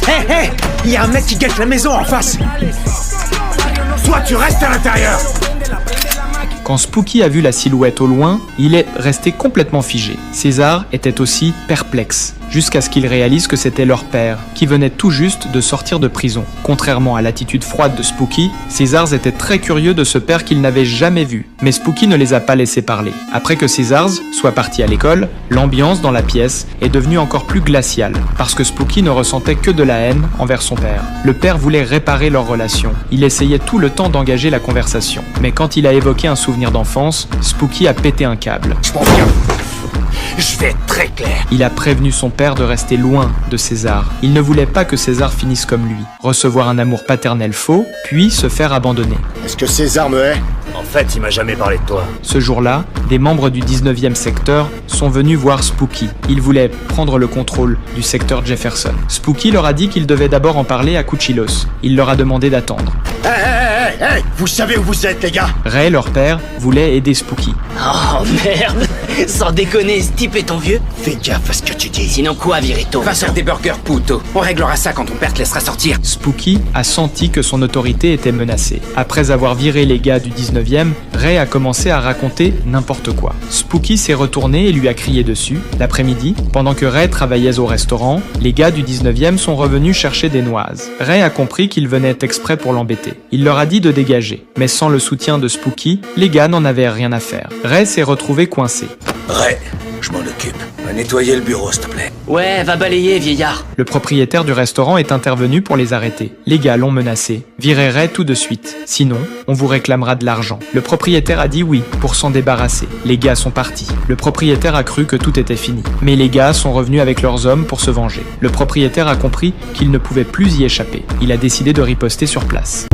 Hé, il y a un mec qui guette la maison en face. Toi, tu restes à l'intérieur. Quand Spooky a vu la silhouette au loin, il est resté complètement figé. César était aussi perplexe, jusqu'à ce qu'il réalise que c'était leur père, qui venait tout juste de sortir de prison. Contrairement à l'attitude froide de Spooky, César était très curieux de ce père qu'il n'avait jamais vu. Mais Spooky ne les a pas laissés parler. Après que César soit parti à l'école, l'ambiance dans la pièce est devenue encore plus glaciale, parce que Spooky ne ressentait que de la haine envers son père. Le père voulait réparer leur relation. Il essayait tout le temps d'engager la conversation. Mais quand il a évoqué un souvenir d'enfance, Spooky a pété un câble. Je m'en viens. Je vais être très clair. Il a prévenu son père de rester loin de César. Il ne voulait pas que César finisse comme lui, recevoir un amour paternel faux, puis se faire abandonner. Est-ce que César me hait? En fait, il m'a jamais parlé de toi. Ce jour-là, des membres du 19e secteur sont venus voir Spooky. Ils voulaient prendre le contrôle du secteur Jefferson. Spooky leur a dit qu'il devait d'abord en parler à Cuchillos. Il leur a demandé d'attendre. Hey, vous savez où vous êtes, les gars? Ray, leur père, voulait aider Spooky. Oh merde. Sans déconner, ce type est ton vieux. Fais gaffe à ce que tu dis. Sinon quoi, Virito? Va faire des burgers, puto. On réglera ça quand ton père te laissera sortir. Spooky a senti que son autorité était menacée. Après avoir viré les gars du 19e, Ray a commencé à raconter n'importe quoi. Spooky s'est retourné et lui a crié dessus. L'après-midi, pendant que Ray travaillait au restaurant, les gars du 19e sont revenus chercher des noises. Ray a compris qu'ils venaient exprès pour l'embêter. Il leur a dit de dégager, mais sans le soutien de Spooky, les gars n'en avaient rien à faire. Ray s'est retrouvé coincé. Ray, je m'en occupe. Va nettoyer le bureau, s'il te plaît. Ouais, va balayer, vieillard. Le propriétaire du restaurant est intervenu pour les arrêter. Les gars l'ont menacé. Virez Ray tout de suite. Sinon, on vous réclamera de l'argent. Le propriétaire a dit oui pour s'en débarrasser. Les gars sont partis. Le propriétaire a cru que tout était fini. Mais les gars sont revenus avec leurs hommes pour se venger. Le propriétaire a compris qu'il ne pouvait plus y échapper. Il a décidé de riposter sur place.